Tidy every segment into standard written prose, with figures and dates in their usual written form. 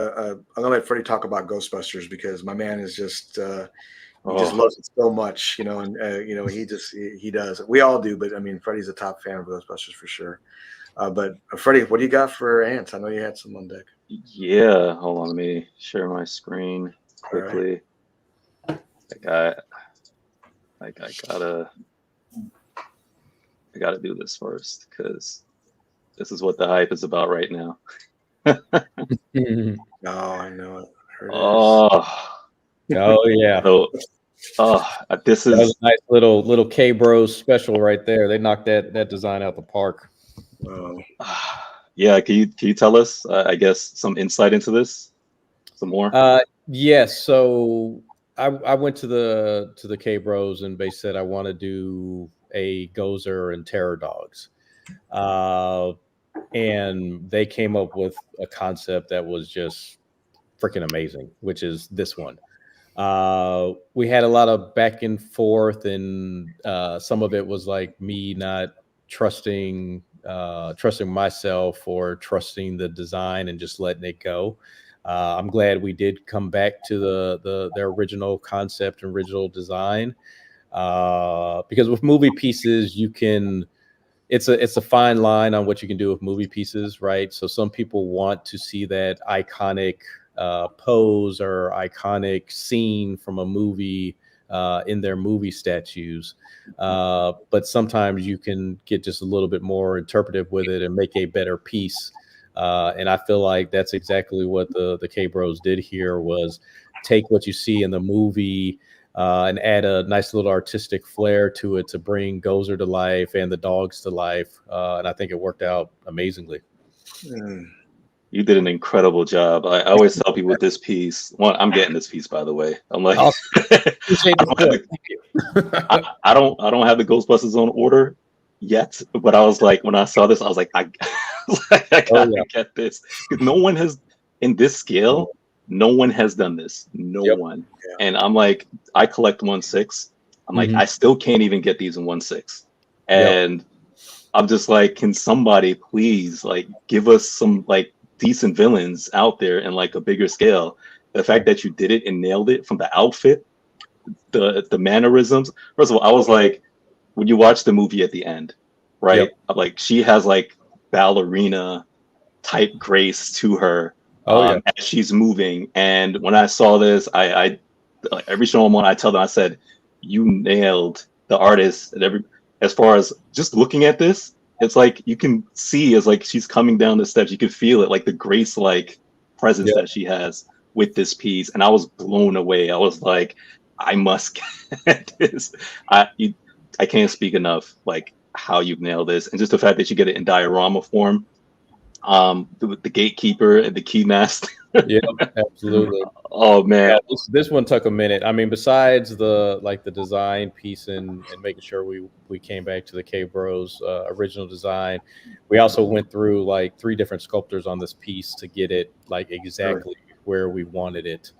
I'm gonna let Freddie talk about Ghostbusters because my man is just he just Oh, loves it so much, and he does. We all do, but I mean, Freddie's a top fan of Ghostbusters for sure. But Freddie, what do you got for Ants? I know you had some on deck. yeah. Hold on, let me share my screen All right. quickly. Like I, like I gotta do this first because this is what the hype is about right now. Oh, I know it. Here it is. Oh, Oh yeah, so, this that was is a nice little K Bros special right there. They knocked that design out the park. Oh, yeah. Can you tell us, I guess, some insight into this? Some more? Yes. So I went to the K Bros and they said I want to do a Gozer and Terror Dogs, uh, and they came up with a concept that was just freaking amazing, which is this one. We had a lot of back and forth, and some of it was like me not trusting myself or trusting the design and just letting it go. I'm glad we did come back to the original concept and original design, because with movie pieces you can it's a fine line on what you can do with movie pieces, right? So some people want to see that iconic pose or iconic scene from a movie in their movie statues, but sometimes you can get just a little bit more interpretive with it and make a better piece. And I feel like that's exactly what the K Bros did here was take what you see in the movie and add a nice little artistic flair to it to bring Gozer to life and the dogs to life. And I think it worked out amazingly. mm. You did an incredible job. I always tell people with this piece. Well, I'm getting this piece, by the way. I'm like, Awesome. I Appreciate the don't have support. the, Thank you. I don't have the Ghostbusters on order yet. But I was like, when I saw this, I was like, I Oh gotta yeah. get this because no one has in this scale. No one has done this. No Yep. one. Yeah. And I'm like, I collect 1/6. I'm like, Mhm. I still can't even get these in 1/6. Yep. And I'm just like, can somebody please like give us some like decent villains out there in like a bigger scale? The fact that you did it and nailed it from the outfit, the mannerisms. First of all, I was like, when you watch the movie at the end, Yep. right? I'm like she has like ballerina type grace to her Oh yeah. as she's moving. And when I saw this, I like, every show I'm on, I tell them, I said, you nailed the artist and every as far as just looking at this, it's like you can see as like she's coming down the steps, you can feel it, like the grace like presence Yep. that she has with this piece. And I was blown away. I was like, I must get this. You, I can't speak enough like how you've nailed this. And just the fact that you get it in diorama form, the gatekeeper and the key master. Yep. Absolutely. Oh Yeah, man. this one took a minute. I mean, besides the design piece and making sure we came back to the K Bros original design, we also went through like three different sculptors on this piece to get it like Really? exactly where we wanted it.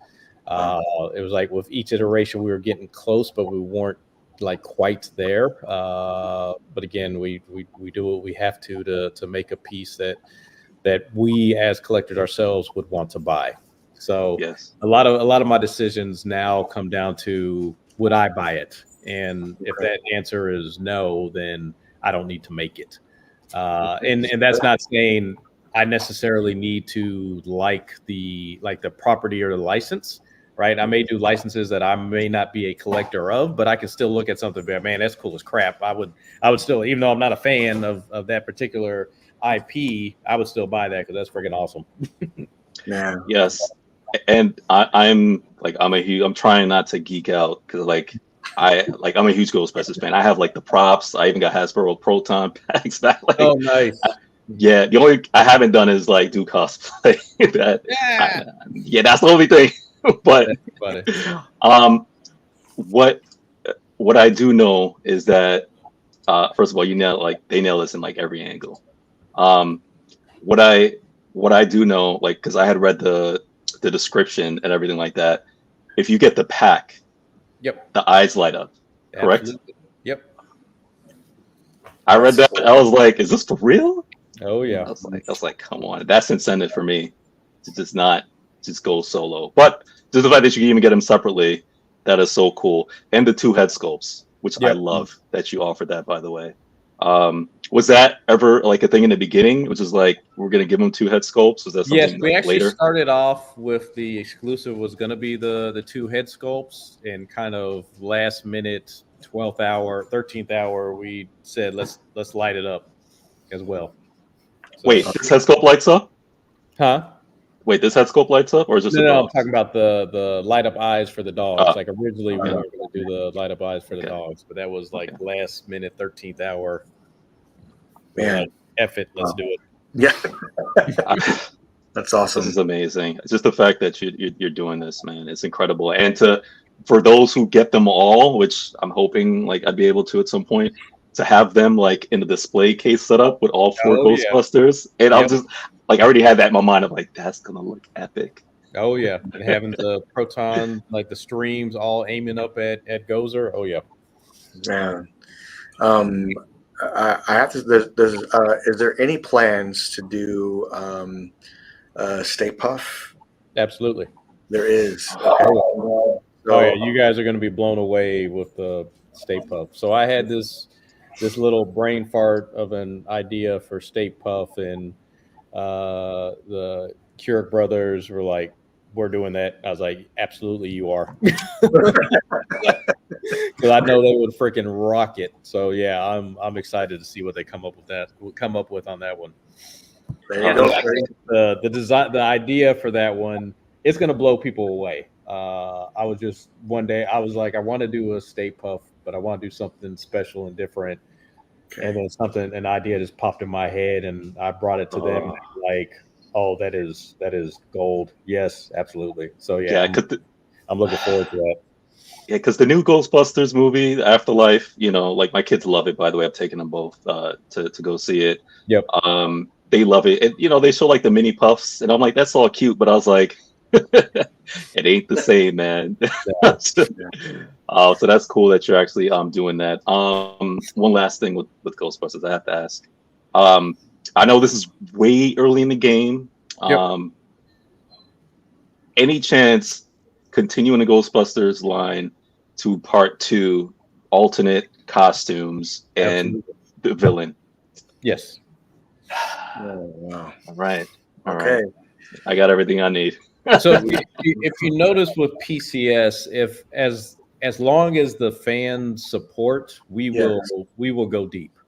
Wow. It was like with each iteration we were getting close, but we weren't like quite there. But again, we do what we have to make a piece that we as collectors ourselves would want to buy. So Yes. a lot of my decisions now come down to would I buy it? And if Okay. that answer is no, then I don't need to make it. Okay. And that's not saying I necessarily need to like the property or the license, right? I may do licenses that I may not be a collector of, but I can still look at something. But man, that's cool as crap. I would still, even though I'm not a fan of that particular IP, I would still buy that because that's freaking awesome. Man. Yes. And I'm like I'm trying not to geek out because I'm a huge Ghostbusters fan. I have like the props. I even got Hasbro Proton packs back. Oh, Like nice. yeah, the only I haven't done is like do cosplay. that Yeah, yeah, that's the only thing. But that's funny. um, what what I do know is that first of all, you nail like they nail this in like every angle. Um, what I what I do know, like, because I had read the description and everything like that. If you get the pack, Yep, the eyes light up. Correct? absolutely. Yep. I read That's that. cool. I was like, is this for real? Oh yeah. I was like, come on, that's incentive for me to just not. just go solo. But just the fact that you can even get them separately, that is so cool. And the 2 head sculpts, which I Yep. love that you offered that, by the way. Was that ever like a thing in the beginning, which is like we're gonna give them 2 head sculpts? Was that something Yes, we like actually later? started off with the exclusive was going to be the 2 head sculpts, and kind of last minute, 12th hour, 13th hour, we said let's light it up as well. So, Wait, this head sculpt lights up? huh? Wait, this head sculpt lights up, or is this a No, I'm dog? talking about the light up eyes for the dogs. Like originally we okay. were going to do the light up eyes for the Okay. dogs, but that was like Okay. last minute, 13th hour. We're Man. like, F it, let's do it. Yeah, I- that's awesome. This is amazing. It's just the fact that you're doing this, man. It's incredible. And for those who get them all, which I'm hoping like I'd be able to at some point, to have them like in the display case set up with all 4 Oh, yeah. Ghostbusters, and I'm Yep. just like I already had that in my mind. I'm like, that's gonna look epic. Oh yeah, and having the proton, like the streams all aiming up at Gozer. Oh yeah. Man. I have to. Is there any plans to do Stay Puff? Absolutely. There is. Oh yeah, you guys are going to be blown away with the Stay Puff. So I had this little brain fart of an idea for Stay Puff, and the Keurig brothers were like, "We're doing that." I was like, "Absolutely, you are," because I know they would freaking rock it. So yeah, I'm excited to see what they come up with on that one. There you go. The design, the idea for that one, it's going to blow people away. I was just one day, I was like, I want to do a Stay Puff, but I want to do something special and different. Okay. And then an idea just popped in my head, and I brought it to them. Like, oh, that is gold. Yes, absolutely. So yeah, I'm looking forward to that. Yeah, because the new Ghostbusters movie, The Afterlife, like my kids love it. By the way, I've taken them both to go see it. Yep. They love it. And, they show like the mini puffs, and I'm like, that's all cute, but I was like, it ain't the same, man. Yeah. So that's cool that you're actually doing that. One last thing with Ghostbusters, I have to ask. I know this is way early in the game. Yep. Any chance continuing the Ghostbusters line to part 2, alternate costumes and Absolutely. the villain? Yes. Oh, wow. All right. Okay. Right. I got everything I need. So if you notice with PCS, if as long as the fans support, we will go deep.